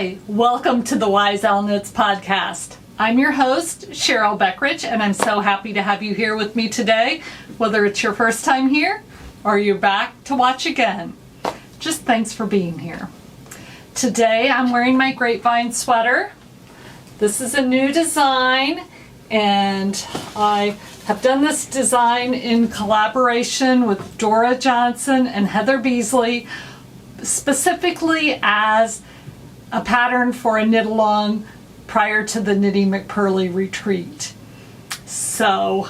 Hi, welcome to the Wise Owl Knits podcast. I'm your host, Cheryl Beckridge, and I'm so happy to have you here with me today, whether it's your first time here or you're back to watch again. Just thanks for being here. Today I'm wearing my grapevine sweater. This is a new design, and I have done this design in collaboration with Dora Johnson and Heather Beasley, specifically as a pattern for a knit along prior to the Knitting McPurley retreat. So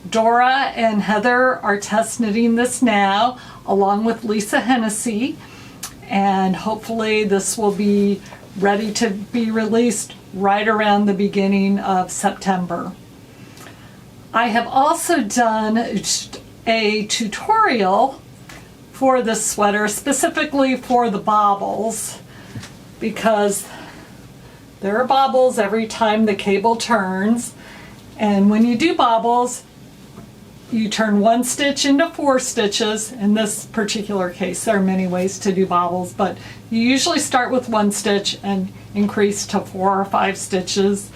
Dora and Heather are test knitting this now along with Lisa Hennessy, and hopefully this will be ready to be released right around the beginning of September. I have also done a tutorial for this sweater specifically for the bobbles, because there are bobbles every time the cable turns, and when you do bobbles you turn one stitch into 4 stitches. In this particular case there are many ways to do bobbles, but you usually start with 1 stitch and increase to 4 or 5 stitches,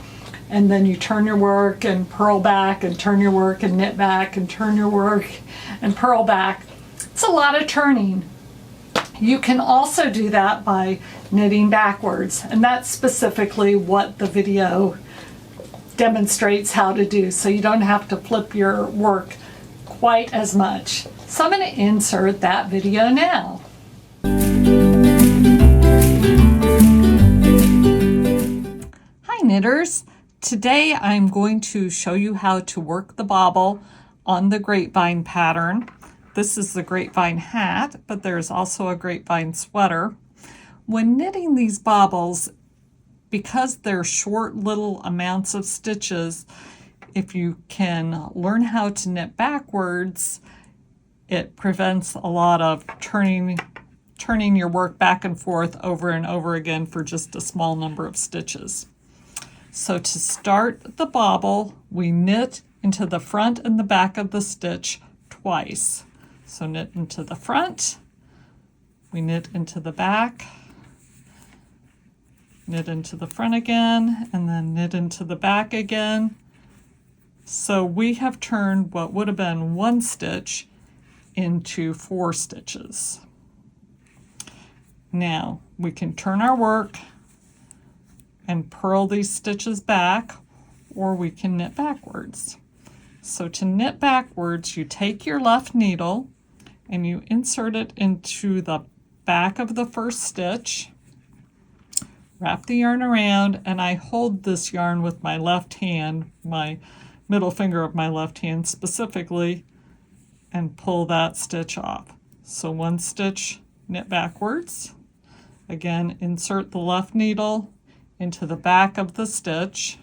and then you turn your work and purl back and turn your work and knit back and turn your work and purl back. It's a lot of turning. You can also do that by knitting backwards, and that's specifically what the video demonstrates how to do, so you don't have to flip your work quite as much. So I'm going to insert that video now. Hi knitters! Today I'm going to show you how to work the bobble on the grapevine pattern. This is the grapevine hat, but there's also a grapevine sweater. When knitting these bobbles, because they're short little amounts of stitches, if you can learn how to knit backwards, it prevents a lot of turning your work back and forth over and over again for just a small number of stitches. So to start the bobble, we knit into the front and the back of the stitch twice. So knit into the front, we knit into the back, knit into the front again, and then knit into the back again. So we have turned what would have been 1 stitch into 4 stitches. Now we can turn our work and purl these stitches back, or we can knit backwards. So to knit backwards, you take your left needle and you insert it into the back of the first stitch, wrap the yarn around, and I hold this yarn with my left hand, my middle finger of my left hand specifically, and pull that stitch off. So 1 stitch, knit backwards. Again, insert the left needle into the back of the stitch,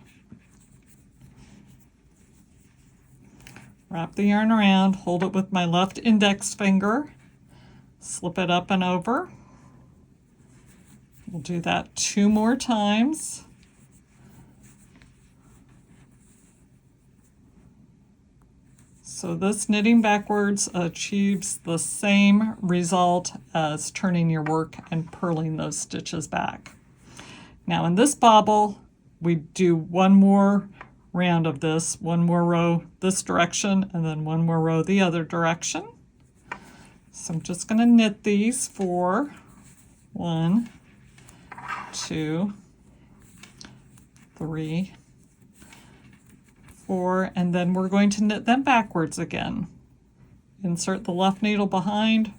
wrap the yarn around, hold it with my left index finger, slip it up and over. We'll do that 2 more times. So this knitting backwards achieves the same result as turning your work and purling those stitches back. Now in this bobble, we do 1 more round of this, 1 more row this direction, and then 1 more row the other direction. So I'm just going to knit these for 1, 2, 3, 4, and then we're going to knit them backwards again. Insert the left needle behind,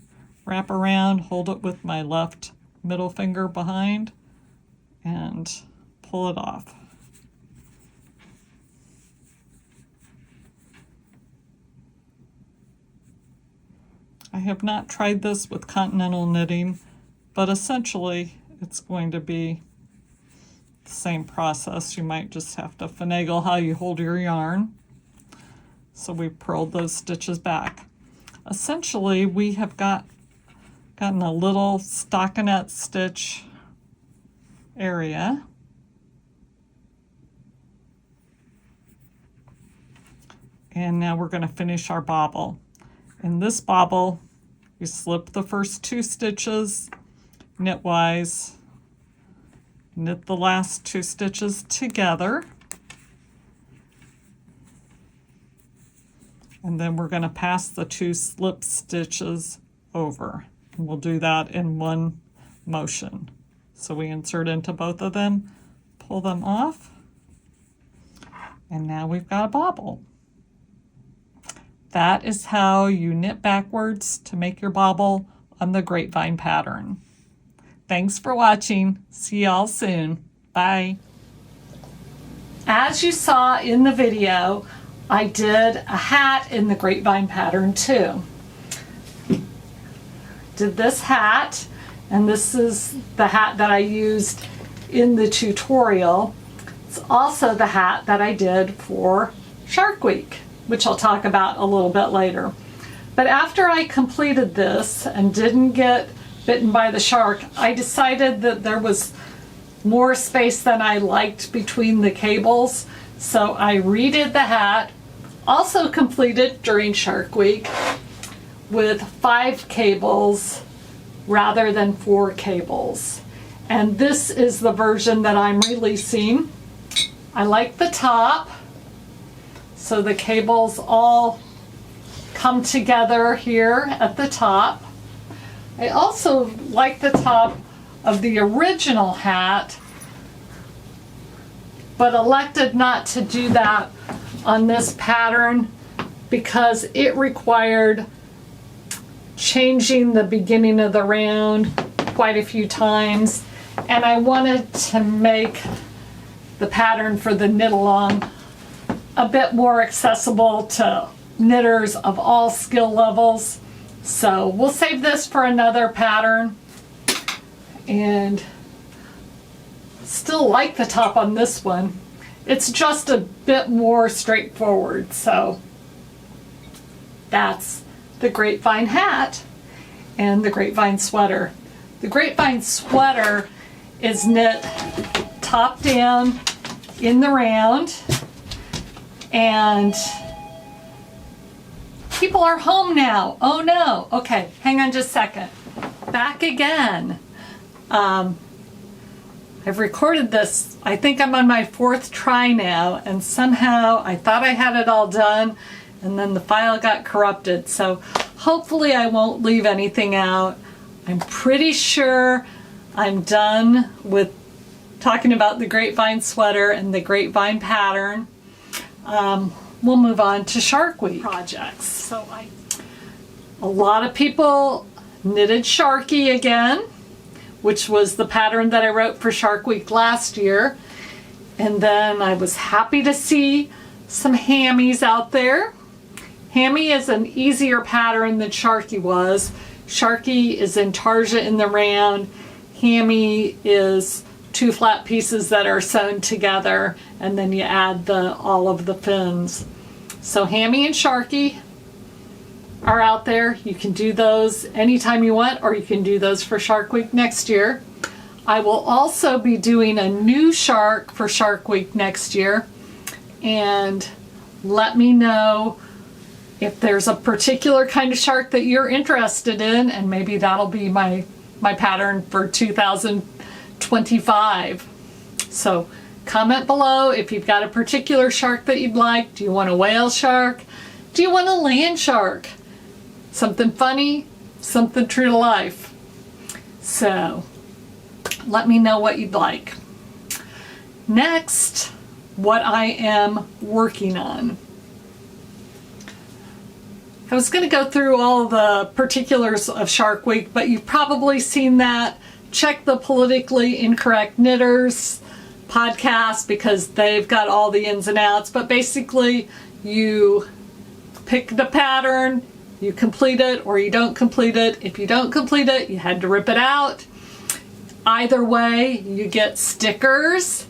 wrap around, hold it with my left middle finger behind, and pull it off. I have not tried this with continental knitting, but essentially it's going to be the same process. You might just have to finagle how you hold your yarn. So we purled those stitches back. Essentially we have gotten a little stockinette stitch area. And now we're going to finish our bobble. In this bobble, you slip the first 2 stitches knitwise, knit the last 2 stitches together. And then we're going to pass the 2 slip stitches over. And we'll do that in one motion. So we insert into both of them, pull them off, and now we've got a bauble. That is how you knit backwards to make your bauble on the grapevine pattern. Thanks for watching. See y'all soon. Bye. As you saw in the video, I did a hat in the grapevine pattern too. Did this hat, and this is the hat that I used in the tutorial. It's also the hat that I did for Shark Week, which I'll talk about a little bit later. But after I completed this and didn't get bitten by the shark, I decided that there was more space than I liked between the cables. So I redid the hat, also completed during Shark Week, with 5 cables rather than 4 cables. And this is the version that I'm releasing. I like the top, so the cables all come together here at the top. I also like the top of the original hat, but elected not to do that on this pattern because it required changing the beginning of the round quite a few times, and I wanted to make the pattern for the knit along a bit more accessible to knitters of all skill levels. So we'll save this for another pattern, and still like the top on this one. It's just a bit more straightforward. So that's the grapevine hat and the grapevine sweater. The grapevine sweater is knit top down in the round, and people are home now. Oh no. Okay, hang on just a second. Back again. I've recorded this, I think I'm on my 4th try now, and somehow I thought I had it all done and then the file got corrupted. So hopefully I won't leave anything out. I'm pretty sure I'm done with talking about the grapevine sweater and the grapevine pattern. We'll move on to Shark Week projects. So a lot of people knitted Sharky again, which was the pattern that I wrote for Shark Week last year. And then I was happy to see some hammies out there. Hammy is an easier pattern than Sharky was. Sharky is intarsia in the round. Hammy is 2 flat pieces that are sewn together, and then you add all of the fins. So Hammy and Sharky are out there. You can do those anytime you want, or you can do those for Shark Week next year. I will also be doing a new shark for Shark Week next year, and let me know if there's a particular kind of shark that you're interested in, and maybe that'll be my pattern for 2025. So comment below if you've got a particular shark that you'd like. Do you want a whale shark? Do you want a land shark? Something funny, something true to life. So let me know what you'd like. Next, what I am working on. I was going to go through all the particulars of Shark Week, but you've probably seen that. Check the Politically Incorrect Knitters podcast because they've got all the ins and outs. But basically, you pick the pattern, you complete it, or you don't complete it. If you don't complete it, you had to rip it out. Either way, you get stickers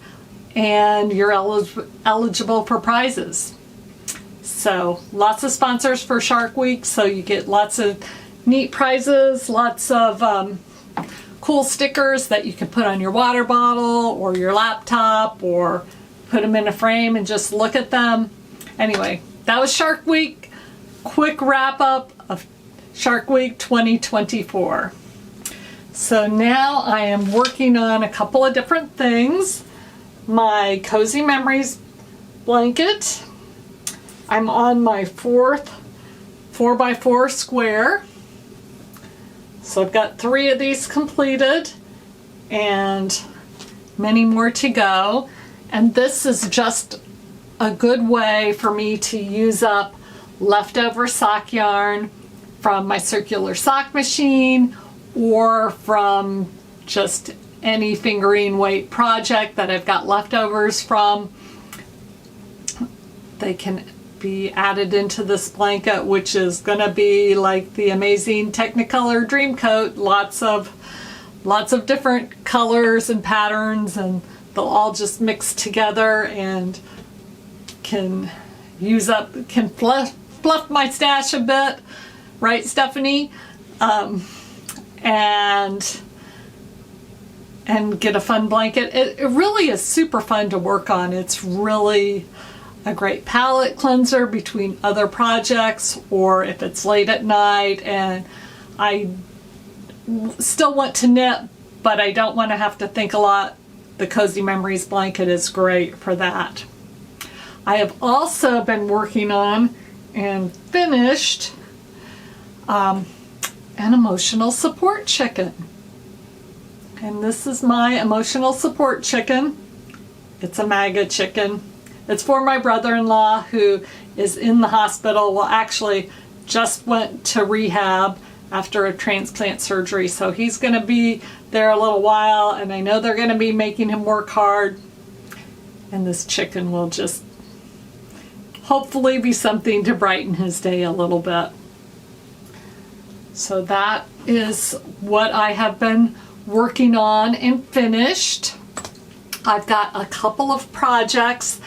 and you're eligible for prizes. So lots of sponsors for Shark Week, so you get lots of neat prizes, lots of cool stickers that you can put on your water bottle or your laptop, or put them in a frame and just look at them. Anyway, that was Shark Week. Quick wrap up of Shark Week 2024. So now I am working on a couple of different things. My Cozy Memories blanket. I'm on my fourth 4x4 square. So I've got 3 of these completed and many more to go. And this is just a good way for me to use up leftover sock yarn from my circular sock machine or from just any fingering weight project that I've got leftovers from. They can be added into this blanket, which is going to be like the amazing Technicolor Dreamcoat. Lots of different colors and patterns, and they'll all just mix together and can fluff my stash a bit, right, Stephanie? And get a fun blanket. It really is super fun to work on. It's really a great palette cleanser between other projects, or if it's late at night and I still want to knit, but I don't want to have to think a lot. The Cozy Memories blanket is great for that. I have also been working on and finished an emotional support chicken. And this is my emotional support chicken. It's a MAGA chicken. It's for my brother-in-law who is in the hospital. Well, actually just went to rehab after a transplant surgery. So he's going to be there a little while, and I know they're going to be making him work hard. And this chicken will just hopefully be something to brighten his day a little bit. So that is what I have been working on and finished. I've got a couple of projects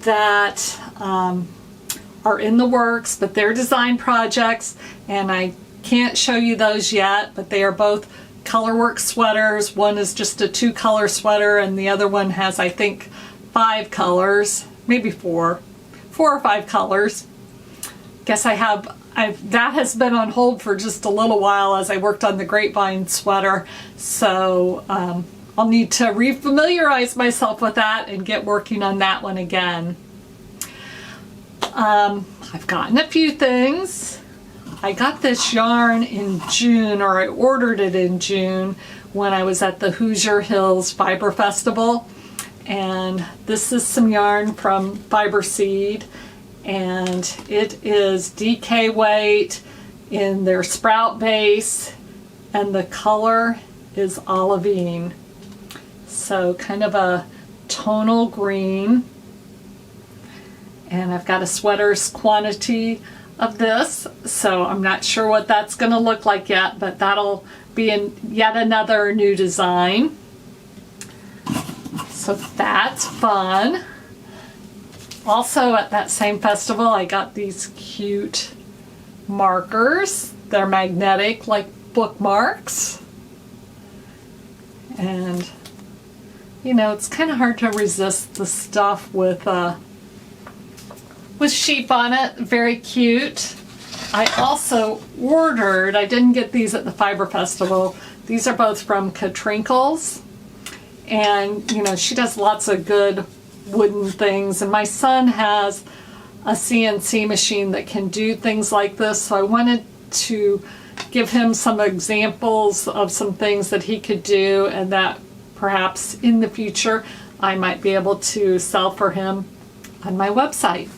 that are in the works, but they're design projects, and I can't show you those yet, but they are both colorwork sweaters. One is just a 2-color sweater, and the other one has, I think, 5 colors, maybe 4 or 5 colors. Guess that has been on hold for just a little while as I worked on the Grapevine sweater, so I'll need to refamiliarize myself with that and get working on that one again. I've gotten a few things. I got this yarn in June, or I ordered it in June when I was at the Hoosier Hills Fiber Festival. And this is some yarn from Fiber Seed, and it is DK weight in their sprout base, and the color is olivine. So kind of a tonal green. And I've got a sweater's quantity of this, so I'm not sure what that's going to look like yet, but that'll be in yet another new design. So that's fun. Also at that same festival, I got these cute markers. They're magnetic, like bookmarks. And you know, it's kind of hard to resist the stuff with sheep on it. Very cute. I also ordered, I didn't get these at the Fiber Festival. These are both from Katrinkles. And, you know, she does lots of good wooden things. And my son has a CNC machine that can do things like this. So I wanted to give him some examples of some things that he could do, and that perhaps in the future I might be able to sell for him on my website.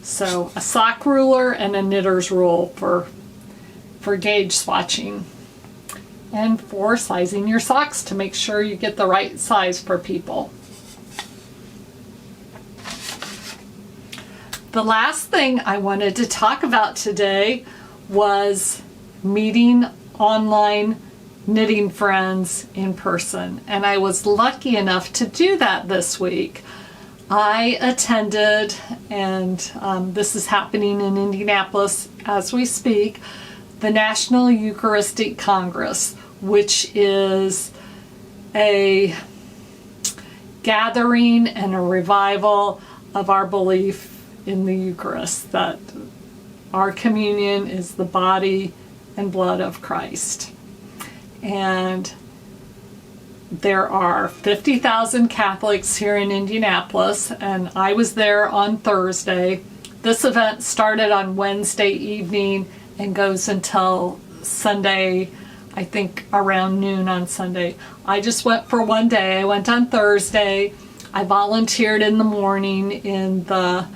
So a sock ruler and a knitter's rule for gauge swatching, and for sizing your socks to make sure you get the right size for people. The last thing I wanted to talk about today was meeting online knitting friends in person, and I was lucky enough to do that this week. I attended, and this is happening in Indianapolis as we speak, the National Eucharistic Congress, which is a gathering and a revival of our belief in the Eucharist, that our communion is the body and blood of Christ. and there are 50,000 Catholics here in Indianapolis, and I was there on Thursday. This event started on Wednesday evening and goes until Sunday, I think around noon on Sunday. I just went for one day. I went on Thursday. I volunteered in the morning in the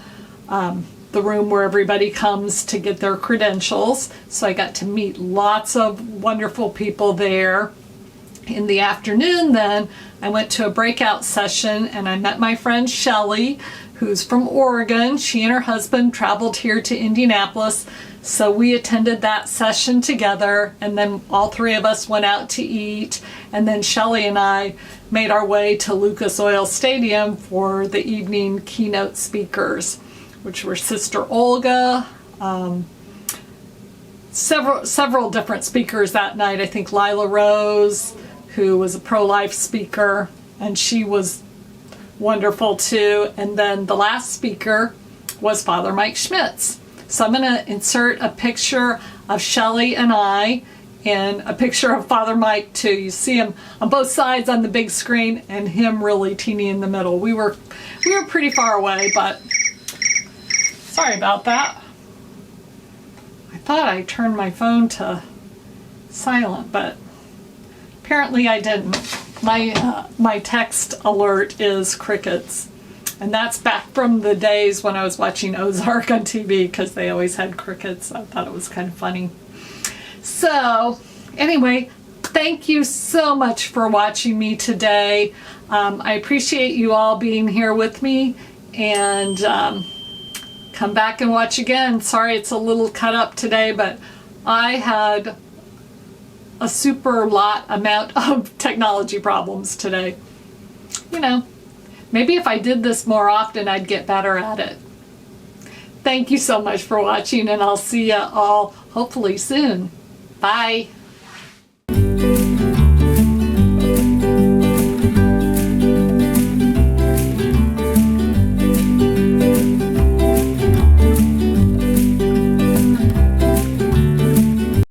room where everybody comes to get their credentials. So I got to meet lots of wonderful people there. In the afternoon then, I went to a breakout session and I met my friend Shelly, who's from Oregon. She and her husband traveled here to Indianapolis. So we attended that session together, and then all three of us went out to eat, and then Shelly and I made our way to Lucas Oil Stadium for the evening keynote speakers, which were Sister Olga, several different speakers that night. I think Lila Rose, who was a pro-life speaker, and she was wonderful too. And then the last speaker was Father Mike Schmitz. So I'm going to insert a picture of Shelly and I and a picture of Father Mike too. You see him on both sides on the big screen and him really teeny in the middle. We were pretty far away, but sorry about that. I thought I turned my phone to silent, but apparently I didn't. My text alert is crickets. And that's back from the days when I was watching Ozark on TV, because they always had crickets. I thought it was kind of funny. So anyway, thank you so much for watching me today. I appreciate you all being here with me, and come back and watch again. Sorry it's a little cut up today, but I had a super lot amount of technology problems today. You know, maybe if I did this more often, I'd get better at it. Thank you so much for watching, and I'll see you all hopefully soon. Bye.